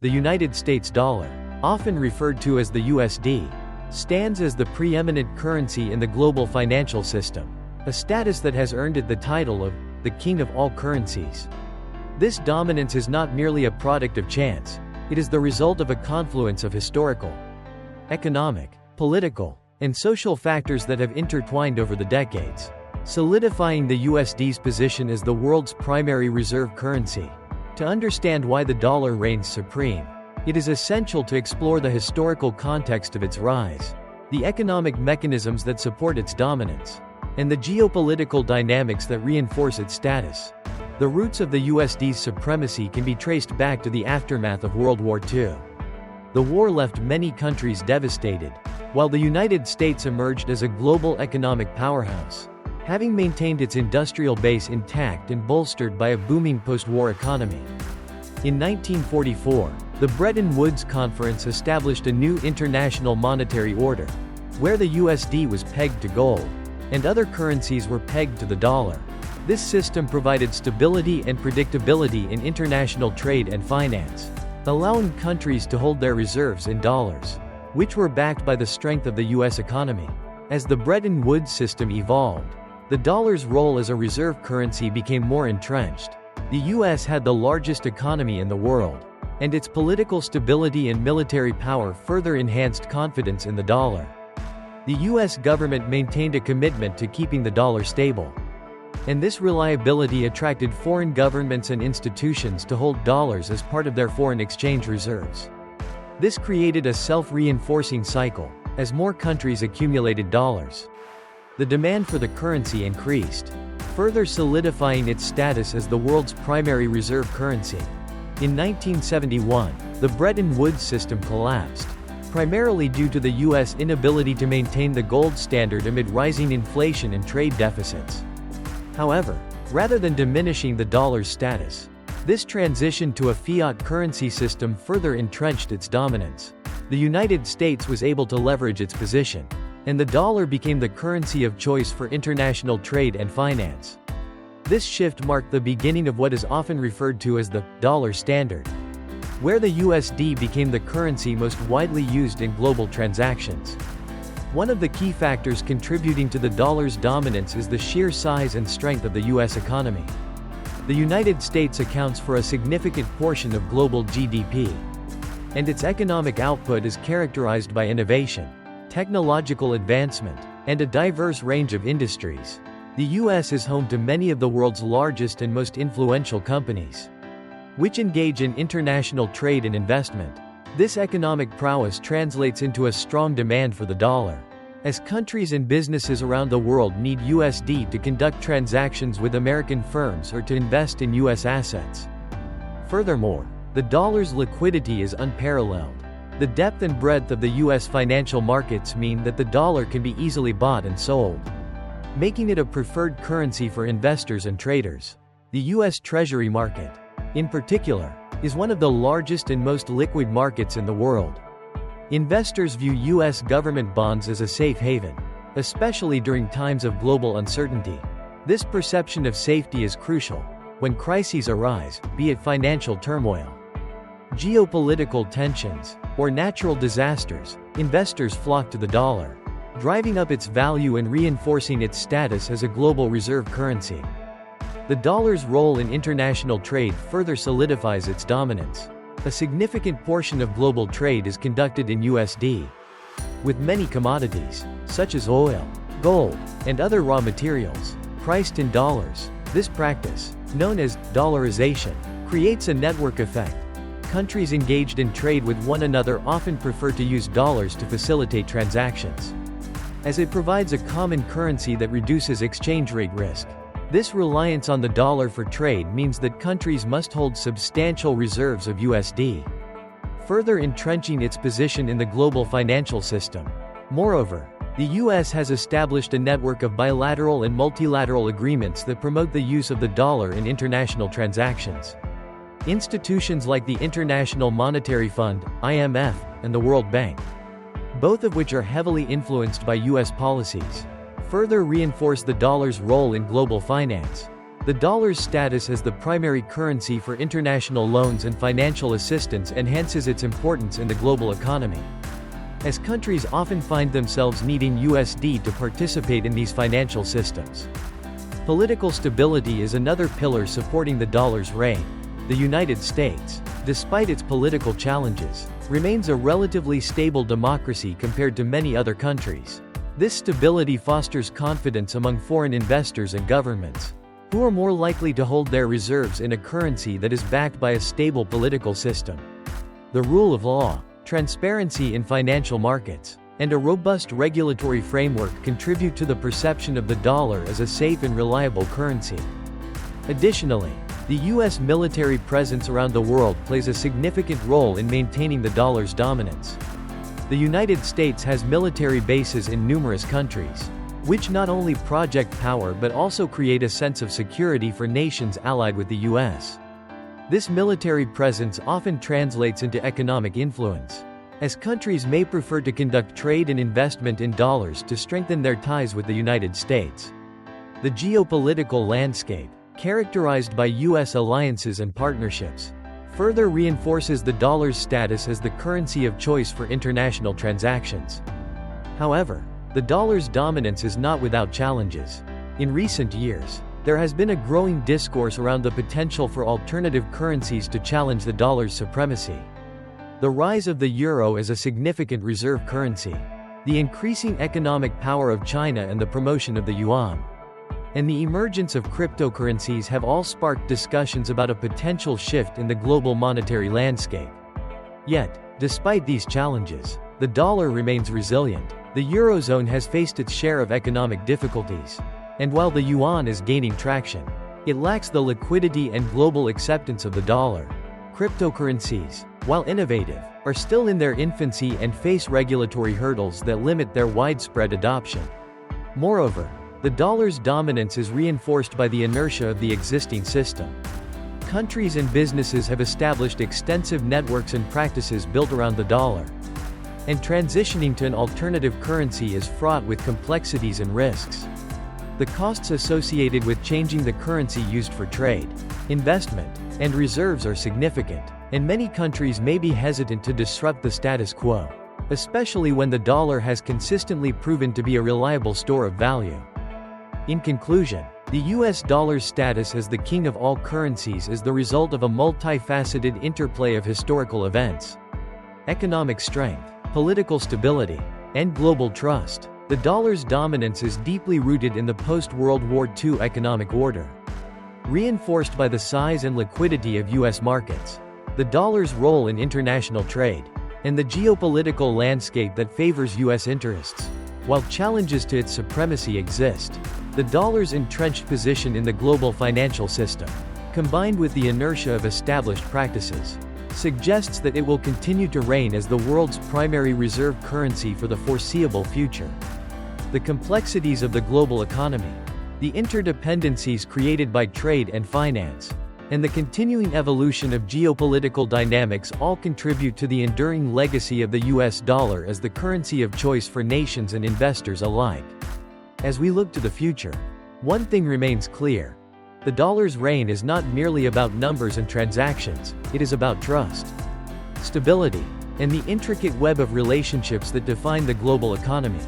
The United States dollar, often referred to as the USD, stands as the preeminent currency in the global financial system, a status that has earned it the title of the king of all currencies. This dominance is not merely a product of chance, it is the result of a confluence of historical, economic, political, and social factors that have intertwined over the decades, solidifying the USD's position as the world's primary reserve currency. To understand why the dollar reigns supreme, it is essential to explore the historical context of its rise, the economic mechanisms that support its dominance, and the geopolitical dynamics that reinforce its status. The roots of the USD's supremacy can be traced back to the aftermath of World War II. The war left many countries devastated, while the United States emerged as a global economic powerhouse, having maintained its industrial base intact and bolstered by a booming post-war economy. In 1944, the Bretton Woods Conference established a new international monetary order, where the USD was pegged to gold, and other currencies were pegged to the dollar. This system provided stability and predictability in international trade and finance, allowing countries to hold their reserves in dollars, which were backed by the strength of the U.S. economy. As the Bretton Woods system evolved, the dollar's role as a reserve currency became more entrenched. The U.S. had the largest economy in the world, and its political stability and military power further enhanced confidence in the dollar. The U.S. government maintained a commitment to keeping the dollar stable, and this reliability attracted foreign governments and institutions to hold dollars as part of their foreign exchange reserves. This created a self-reinforcing cycle. As more countries accumulated dollars, the demand for the currency increased, further solidifying its status as the world's primary reserve currency. In 1971, the Bretton Woods system collapsed, primarily due to the U.S. inability to maintain the gold standard amid rising inflation and trade deficits. However, rather than diminishing the dollar's status, this transition to a fiat currency system further entrenched its dominance. The United States was able to leverage its position, and the dollar became the currency of choice for international trade and finance. This shift marked the beginning of what is often referred to as the dollar standard, where the USD became the currency most widely used in global transactions. One of the key factors contributing to the dollar's dominance is the sheer size and strength of the U.S. economy. The United States accounts for a significant portion of global GDP, and its economic output is characterized by innovation, technological advancement, and a diverse range of industries. The U.S. is home to many of the world's largest and most influential companies, which engage in international trade and investment. This economic prowess translates into a strong demand for the dollar, as countries and businesses around the world need USD to conduct transactions with American firms or to invest in U.S. assets. Furthermore, the dollar's liquidity is unparalleled. The depth and breadth of the U.S. financial markets mean that the dollar can be easily bought and sold, making it a preferred currency for investors and traders. The U.S. Treasury market, in particular, is one of the largest and most liquid markets in the world. Investors view U.S. government bonds as a safe haven, especially during times of global uncertainty. This perception of safety is crucial when crises arise, be it financial turmoil, geopolitical tensions, or natural disasters. Investors flock to the dollar, driving up its value and reinforcing its status as a global reserve currency. The dollar's role in international trade further solidifies its dominance. A significant portion of global trade is conducted in USD, with many commodities, such as oil, gold, and other raw materials, priced in dollars. This practice, known as dollarization, creates a network effect. Countries engaged in trade with one another often prefer to use dollars to facilitate transactions, as it provides a common currency that reduces exchange rate risk. This reliance on the dollar for trade means that countries must hold substantial reserves of USD, further entrenching its position in the global financial system. Moreover, the U.S. has established a network of bilateral and multilateral agreements that promote the use of the dollar in international transactions. Institutions like the International Monetary Fund, IMF, and the World Bank, both of which are heavily influenced by U.S. policies, further reinforce the dollar's role in global finance. The dollar's status as the primary currency for international loans and financial assistance enhances its importance in the global economy, as countries often find themselves needing USD to participate in these financial systems. Political stability is another pillar supporting the dollar's reign. The United States, despite its political challenges, remains a relatively stable democracy compared to many other countries. This stability fosters confidence among foreign investors and governments, who are more likely to hold their reserves in a currency that is backed by a stable political system. The rule of law, transparency in financial markets, and a robust regulatory framework contribute to the perception of the dollar as a safe and reliable currency. Additionally, the U.S. military presence around the world plays a significant role in maintaining the dollar's dominance. The United States has military bases in numerous countries, which not only project power but also create a sense of security for nations allied with the U.S. This military presence often translates into economic influence, as countries may prefer to conduct trade and investment in dollars to strengthen their ties with the United States. The geopolitical landscape, characterized by U.S. alliances and partnerships, further reinforces the dollar's status as the currency of choice for international transactions. However, the dollar's dominance is not without challenges. In recent years, there has been a growing discourse around the potential for alternative currencies to challenge the dollar's supremacy. The rise of the euro as a significant reserve currency, the increasing economic power of China and the promotion of the yuan, and the emergence of cryptocurrencies have all sparked discussions about a potential shift in the global monetary landscape. Yet, despite these challenges, the dollar remains resilient. The Eurozone has faced its share of economic difficulties, and while the yuan is gaining traction, it lacks the liquidity and global acceptance of the dollar. Cryptocurrencies, while innovative, are still in their infancy and face regulatory hurdles that limit their widespread adoption. Moreover, the dollar's dominance is reinforced by the inertia of the existing system. Countries and businesses have established extensive networks and practices built around the dollar, and transitioning to an alternative currency is fraught with complexities and risks. The costs associated with changing the currency used for trade, investment, and reserves are significant, and many countries may be hesitant to disrupt the status quo, especially when the dollar has consistently proven to be a reliable store of value. In conclusion, the US dollar's status as the king of all currencies is the result of a multifaceted interplay of historical events, economic strength, political stability, and global trust. The dollar's dominance is deeply rooted in the post-World War II economic order, reinforced by the size and liquidity of US markets, the dollar's role in international trade, and the geopolitical landscape that favors US interests. While challenges to its supremacy exist, the dollar's entrenched position in the global financial system, combined with the inertia of established practices, suggests that it will continue to reign as the world's primary reserve currency for the foreseeable future. The complexities of the global economy, the interdependencies created by trade and finance, and the continuing evolution of geopolitical dynamics all contribute to the enduring legacy of the US dollar as the currency of choice for nations and investors alike. As we look to the future, one thing remains clear. The dollar's reign is not merely about numbers and transactions, it is about trust, stability, and the intricate web of relationships that define the global economy.